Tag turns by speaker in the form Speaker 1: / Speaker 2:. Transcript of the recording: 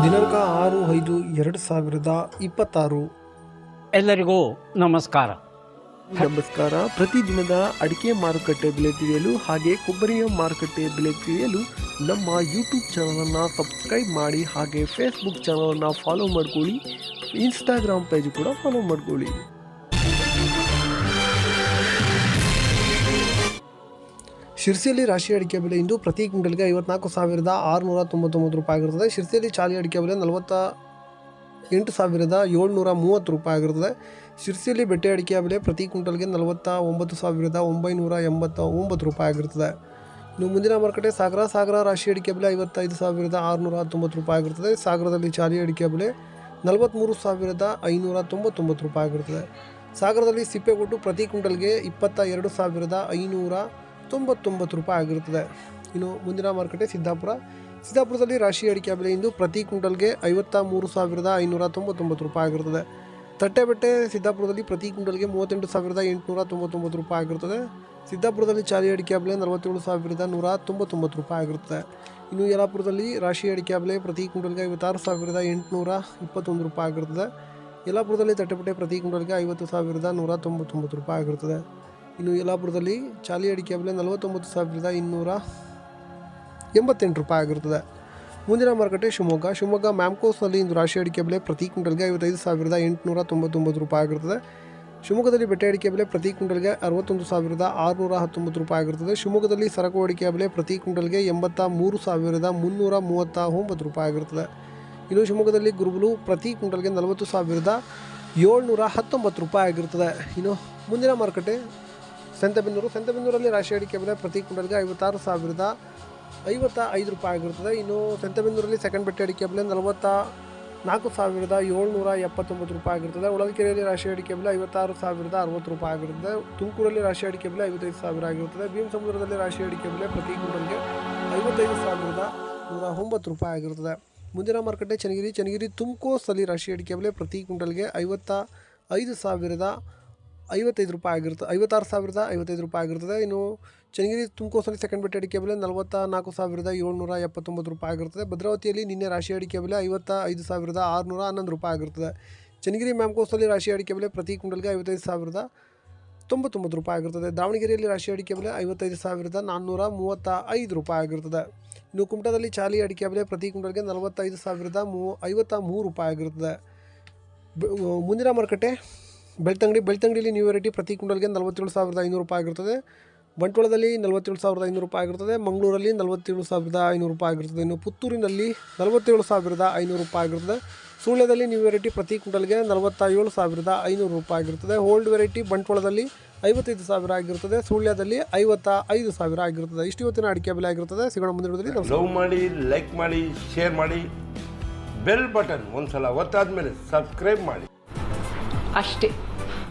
Speaker 1: ದಿನಾಂಕ 6/5/2026.
Speaker 2: ಎಲ್ಲರಿಗೂ ನಮಸ್ಕಾರ.
Speaker 1: ಪ್ರತಿದಿನದ ಅಡಿಕೆ ಮಾರುಕಟ್ಟೆ ಬೆಲೆ ತಿಳಿಯಲು ಹಾಗೆ ಕೊಬ್ಬರಿಯ ಮಾರುಕಟ್ಟೆ ಬೆಲೆ ತಿಳಿಯಲು ನಮ್ಮ ಯೂಟ್ಯೂಬ್ ಚಾನಲನ್ನು ಸಬ್ಸ್ಕ್ರೈಬ್ ಮಾಡಿ, ಹಾಗೆ ಫೇಸ್ಬುಕ್ ಚಾನಲನ್ನು ಫಾಲೋ ಮಾಡ್ಕೊಳ್ಳಿ, ಇನ್ಸ್ಟಾಗ್ರಾಮ್ ಪೇಜ್ ಕೂಡ ಫಾಲೋ ಮಾಡ್ಕೊಳ್ಳಿ. ಶಿರ್ಸಿಯಲ್ಲಿ ರಾಶಿ ಅಡಿಕೆ ಬೆಲೆ ಇಂದು ಪ್ರತಿ ಕ್ವಿಂಟಲ್ಗೆ 54,699 ರೂಪಾಯಿ ಆಗಿರುತ್ತದೆ. ಶಿರ್ಸಿಯಲ್ಲಿ ಚಾಲಿ ಅಡಿಕೆ ಬೆಲೆ 48,730 ರೂಪಾಯಿ ಆಗಿರುತ್ತದೆ. ಶಿರ್ಸಿಯಲ್ಲಿ ಬೆಟ್ಟೆ ಅಡಿಕೆಯ ಬೆಲೆ ಪ್ರತಿ ಕ್ವಿಂಟಲ್ಗೆ 49,989 ರೂಪಾಯಿ ಆಗಿರುತ್ತದೆ. ಇನ್ನು ಮುಂದಿನ ಮಾರುಕಟ್ಟೆ ಸಾಗರ ರಾಶಿ ಅಡಿಕೆ ಬೆಲೆ 55,619 ರೂಪಾಯಿ ಆಗಿರುತ್ತದೆ. ಸಾಗರದಲ್ಲಿ ಚಾಲಿ ಅಡಿಕೆ ಬೆಲೆ 43,599 ರೂಪಾಯಿ ಆಗಿರುತ್ತದೆ. ಸಾಗರದಲ್ಲಿ ಸಿಪ್ಪೆಗೊಟ್ಟು ಪ್ರತಿ ಕ್ವಿಂಟಲ್ಗೆ 22,599 ರೂಪಾಯಿ ಆಗಿರುತ್ತದೆ. ಇನ್ನು ಮುಂದಿನ ಮಾರುಕಟ್ಟೆ ಸಿದ್ದಾಪುರದಲ್ಲಿ ರಾಶಿ ಅಡಿಕೆ ಬೆಲೆ ಇಂದು ಪ್ರತಿ ಕ್ವಿಂಟಲ್ಗೆ 53,599 ರೂಪಾಯಿ ಆಗಿರುತ್ತದೆ. ತಟ್ಟೆಬೆಟ್ಟೆ ಸಿದ್ದಾಪುರದಲ್ಲಿ ಪ್ರತಿ ಕ್ವಿಂಟಲ್ಗೆ 38,899 ರೂಪಾಯಿ ಆಗಿರುತ್ತದೆ. ಸಿದ್ದಾಪುರದಲ್ಲಿ ಚಾಲಿ ಅಡಿಕೆ ಬೆಲೆ 47,199 ರೂಪಾಯಿ ಆಗಿರುತ್ತದೆ. ಇನ್ನು ಯಲ್ಲಾಪುರದಲ್ಲಿ ರಾಶಿ ಅಡಿಕೆ ಬೆಲೆ ಪ್ರತಿ ಕ್ವಿಂಟಲ್ಗೆ 56,821 ರೂಪಾಯಿ ಆಗಿರುತ್ತದೆ. ಯಲ್ಲಾಪುರದಲ್ಲಿ ತಟ್ಟೆಬೆಟ್ಟೆ ಪ್ರತಿ ಕ್ವಿಂಟಲ್ಗೆ 50,199 ರೂಪಾಯಿ ಆಗಿರುತ್ತದೆ. ಇನ್ನು ಯಲ್ಲಾಪುರದಲ್ಲಿ ಚಾಲಿ ಅಡಿಕೆ ಬೆಲೆ 49,288 ರೂಪಾಯಿ ಆಗಿರುತ್ತದೆ. ಮುಂದಿನ ಮಾರುಕಟ್ಟೆ ಶಿವಮೊಗ್ಗ ಮ್ಯಾಮ್ಕೋಸ್ನಲ್ಲಿ ಇಂದು ರಾಶಿ ಅಡಿಕೆ ಬೆಲೆ ಪ್ರತಿ ಕ್ವಿಂಟಲ್ಗೆ 55,899 ರೂಪಾಯಿ ಆಗಿರುತ್ತದೆ. ಶಿವಮೊಗ್ಗದಲ್ಲಿ ಬೆಟ್ಟೆ ಅಡಿಕೆ ಬೆಲೆ ಪ್ರತಿ ಕ್ವಿಂಟಲ್ಗೆ 61,619 ರೂಪಾಯಿ ಆಗಿರುತ್ತದೆ. ಶಿವಮೊಗ್ಗದಲ್ಲಿ ಸರಕು ಅಡಿಕೆ ಬೆಲೆ ಪ್ರತಿ ಕ್ವಿಂಟಲ್ಗೆ 83,339 ರೂಪಾಯಿ ಆಗಿರುತ್ತದೆ. ಇನ್ನು ಶಿವಮೊಗ್ಗದಲ್ಲಿ ಗುರುಬಲು ಪ್ರತಿ ಕ್ವಿಂಟಲ್ಗೆ 40,719 ರೂಪಾಯಿ ಆಗಿರುತ್ತದೆ. ಇನ್ನು ಮುಂದಿನ ಮಾರುಕಟ್ಟೆ ಸಂತೆಬೆನ್ನೂರಲ್ಲಿ ರಾಶಿ ಅಡಿಕೆ ಬೆಲೆ ಪ್ರತಿ ಕ್ವಿಂಟಲ್ಗೆ 56,055 ರೂಪಾಯಿ ಆಗಿರುತ್ತದೆ. ಇನ್ನು ಸಂತೆಬೆನ್ನೂರಲ್ಲಿ ಸೆಕೆಂಡ್ ಬೆಟ್ಟೆ ಅಡಿಕೆ ಬೆಲೆ 44,779 ರೂಪಾಯಿ ಆಗಿರುತ್ತದೆ. ಹೊಳಲ್ಕೆರೆಯಲ್ಲಿ ರಾಶಿ ಅಡಿಕೆ ಬೆಲೆ 56,060 ರೂಪಾಯಿ ಆಗಿರುತ್ತದೆ. ತುಮಕೂರಲ್ಲಿ ರಾಶಿ ಅಡಿಕೆ ಬೆಲೆ 55,000 ಆಗಿರುತ್ತದೆ. ಭೀಮಸಮುದ್ರದಲ್ಲಿ ರಾಶಿ ಅಡಿಕೆ ಬೆಲೆ ಪ್ರತಿ ಕ್ವಿಂಟಲ್ಗೆ 55,109 ರೂಪಾಯಿ ಆಗಿರುತ್ತದೆ. ಮುಂದಿನ ಮಾರುಕಟ್ಟೆ ಚನ್ನಗಿರಿ ತುಮಕೋಸ್ನಲ್ಲಿ ರಾಶಿ ಅಡಿಕೆ ಬೆಲೆ ಪ್ರತಿ ಕ್ವಿಂಟಲ್ಗೆ 56,055 ರೂಪಾಯಿ ಆಗಿರುತ್ತದೆ. ಇನ್ನು ಚನ್ನಗಿರಿ ತುಮಕೋಸ್ನಲ್ಲಿ ಸೆಕೆಂಡ್ ಬೆಟ್ಟೆ ಅಡಿಕೆ ಬೆಲೆ 44,779 ರೂಪಾಯಿ ಆಗಿರುತ್ತದೆ. ಭದ್ರಾವತಿಯಲ್ಲಿ ನಿನ್ನೆ ರಾಶಿ ಅಡಿಕೆ ಬೆಲೆ 55,611 ರೂಪಾಯಿ ಆಗಿರುತ್ತದೆ. ಚನ್ನಗಿರಿ ಮ್ಯಾಮ್ಕೋಸ್ನಲ್ಲಿ ರಾಶಿ ಅಡಿಕೆ ಬೆಲೆ ಪ್ರತಿ ಕ್ವಿಂಟಲ್ಗೆ 55,099 ರೂಪಾಯಿ ಆಗಿರುತ್ತದೆ. ದಾವಣಗೆರೆಯಲ್ಲಿ ರಾಶಿ ಅಡಿಕೆ ಬೆಲೆ 55,435 ರೂಪಾಯಿ ಆಗಿರುತ್ತದೆ. ಇನ್ನು ಕುಮಟಾದಲ್ಲಿ ಚಾಲಿ ಅಡಿಕೆ ಬೆಲೆ ಪ್ರತಿ ಕ್ವಿಂಟಲ್ಗೆ 45,053 ರೂಪಾಯಿ ಆಗಿರುತ್ತದೆ. ಮುಂದಿನ ಮಾರುಕಟ್ಟೆ ಬೆಳ್ತಂಗಡಿಯಲ್ಲಿ ನ್ಯೂ ವೆರೈಟಿ ಪ್ರತಿ ಕ್ವಿಂಟಲ್ಗೆ 47,500 ರೂಪಾಯಿ ಆಗಿರುತ್ತದೆ. ಬಂಟ್ವಾಳದಲ್ಲಿ 47,500 ರೂಪಾಯಿ ಆಗಿರುತ್ತದೆ. ಮಂಗಳೂರಲ್ಲಿ 47,500 ರೂಪಾಯಿ ಆಗಿರುತ್ತದೆ. ಇನ್ನು ಪುತ್ತೂರಿನಲ್ಲಿ 47,500 ರೂಪಾಯಿ ಆಗಿರುತ್ತದೆ. ಸುಳ್ಯದಲ್ಲಿ ನ್ಯೂ ವೆರೈಟಿ ಪ್ರತಿ ಕ್ವಿಂಟಲ್ಗೆ 47,500 ರೂಪಾಯಿ ಆಗಿರುತ್ತದೆ. ಓಲ್ಡ್ ವೆರೈಟಿ ಬಂಟ್ವಾಳದಲ್ಲಿ 55,000 ಆಗಿರುತ್ತದೆ. ಸುಳ್ಯದಲ್ಲಿ 55,000 ಆಗಿರುತ್ತದೆ. ಇಷ್ಟು ಇವತ್ತಿನ ಅಡಿಕೆ ಬೆಲೆ ಆಗಿರುತ್ತದೆ. ಸಿಗೋಣ ಮುಂದಿನ ವಿಡಿಯೋದಲ್ಲಿ.
Speaker 3: ಲವ್ ಮಾಡಿ, ಲೈಕ್ ಮಾಡಿ, ಶೇರ್ ಮಾಡಿ, ಬೆಲ್ ಬಟನ್ ಒಂದ್ಸಲ ಒತ್ತಾದ್ಮೇಲೆ ಸಬ್ಸ್ಕ್ರೈಬ್ ಮಾಡಿ
Speaker 4: ಅಷ್ಟೇ.